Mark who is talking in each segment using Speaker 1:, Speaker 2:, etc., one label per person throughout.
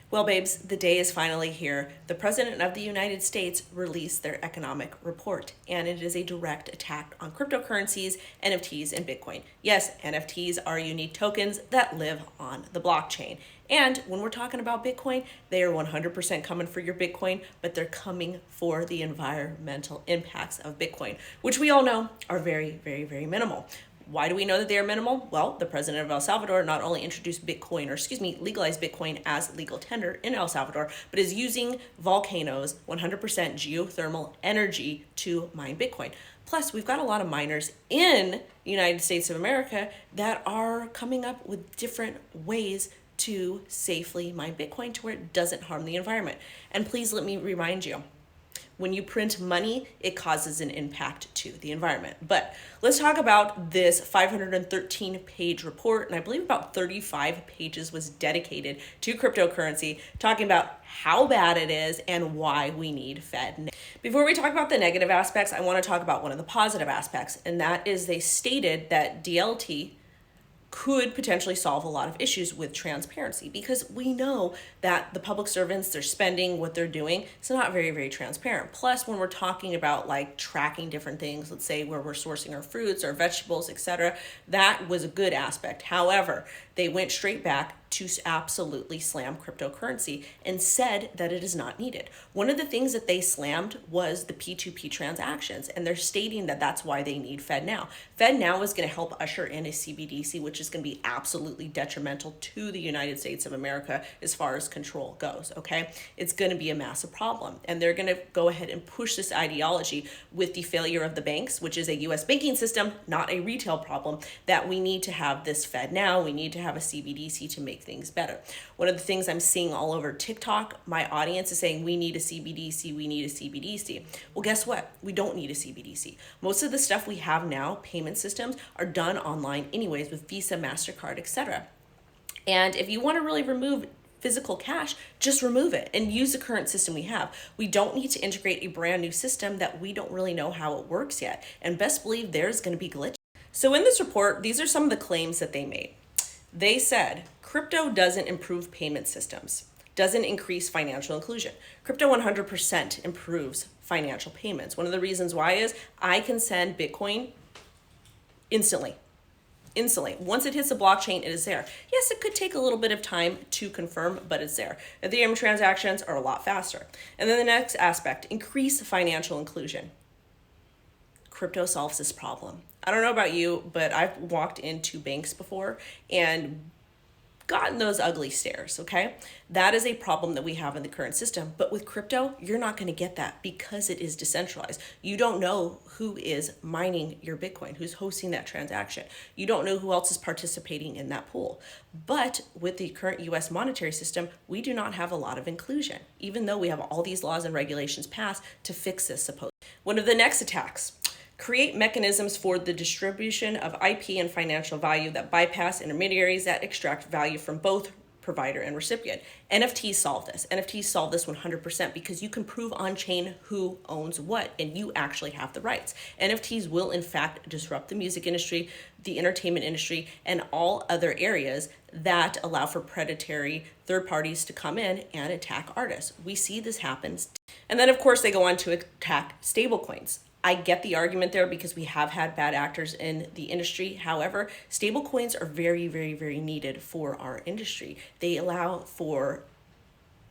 Speaker 1: Well, babes, the day is finally here. The President of the United States released their economic report, and it is a direct attack on cryptocurrencies, NFTs, and Bitcoin. Yes, NFTs are unique tokens that live on the blockchain. And when we're talking about Bitcoin, they are 100% coming for your Bitcoin, but they're coming for the environmental impacts of Bitcoin, which we all know are very, very, very minimal. Why do we know that they are minimal? Well, the president of El Salvador not only introduced legalized Bitcoin as legal tender in El Salvador, but is using volcanoes, 100% geothermal energy to mine Bitcoin. Plus, we've got a lot of miners in the United States of America that are coming up with different ways to safely mine Bitcoin to where it doesn't harm the environment. And please let me remind you, when you print money, it causes an impact to the environment. But let's talk about this 513-page report, and I believe about 35 pages was dedicated to cryptocurrency, talking about how bad it is and why we need Fed. Before we talk about the negative aspects, I want to talk about one of the positive aspects, and that is they stated that DLT could potentially solve a lot of issues with transparency, because we know that the public servants, their spending, what they're doing, it's not very, very transparent. Plus, when we're talking about like tracking different things, let's say where we're sourcing our fruits, our vegetables, etc., that was a good aspect. However, they went straight back to absolutely slam cryptocurrency and said that it is not needed. One of the things that they slammed was the P2P transactions, and they're stating that that's why they need FedNow. FedNow is going to help usher in a CBDC, which is going to be absolutely detrimental to the United States of America as far as control goes, okay? It's going to be a massive problem, and they're going to go ahead and push this ideology with the failure of the banks, which is a U.S. banking system, not a retail problem, that we need to have this FedNow, we need to have a CBDC to make things better. One of the things I'm seeing all over TikTok, my audience is saying we need a CBDC, we need a CBDC. Well, guess what? We don't need a CBDC. Most of the stuff we have now, payment systems, are done online anyways with Visa, MasterCard, etc. And if you want to really remove physical cash, just remove it and use the current system we have. We don't need to integrate a brand new system that we don't really know how it works yet. And best believe there's going to be glitches. So in this report, these are some of the claims that they made. They said crypto doesn't improve payment systems, doesn't increase financial inclusion. Crypto 100% improves financial payments. One of the reasons why is I can send Bitcoin instantly. Once it hits the blockchain, it is there. Yes, it could take a little bit of time to confirm, but it's there. Ethereum transactions are a lot faster. And then the next aspect, increase financial inclusion. Crypto solves this problem. I don't know about you, but I've walked into banks before and gotten those ugly stares, okay? That is a problem that we have in the current system. But with crypto, you're not going to get that because it is decentralized. You don't know who is mining your Bitcoin, who's hosting that transaction. You don't know who else is participating in that pool. But with the current US monetary system, we do not have a lot of inclusion, even though we have all these laws and regulations passed to fix this supposedly. One of the next attacks, create mechanisms for the distribution of IP and financial value that bypass intermediaries that extract value from both provider and recipient. NFTs solve this. NFTs solve this 100% because you can prove on chain who owns what, and you actually have the rights. NFTs will in fact disrupt the music industry, the entertainment industry, and all other areas that allow for predatory third parties to come in and attack artists. We see this happen. And then of course they go on to attack stablecoins. I get the argument there because we have had bad actors in the industry. However, stable coins are very, very, very needed for our industry. They allow for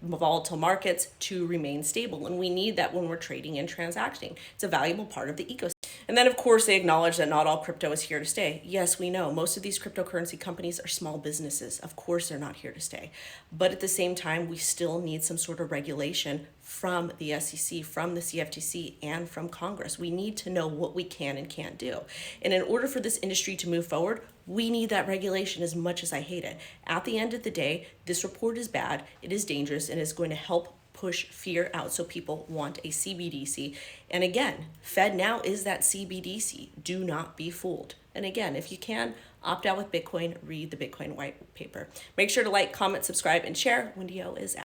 Speaker 1: volatile markets to remain stable, and we need that when we're trading and transacting. It's a valuable part of the ecosystem. And then of course they acknowledge that not all crypto is here to stay. Yes, we know most of these cryptocurrency companies are small businesses. Of course they're not here to stay. But at the same time, we still need some sort of regulation from the SEC, from the CFTC, and from Congress. We need to know what we can and can't do. And in order for this industry to move forward, we need that regulation as much as I hate it. At the end of the day, this report is bad, it is dangerous, and is going to help push fear out so people want a CBDC. And again, FedNow is that CBDC. Do not be fooled. And again, if you can, opt out with Bitcoin, read the Bitcoin white paper. Make sure to like, comment, subscribe, and share. WendyO is out.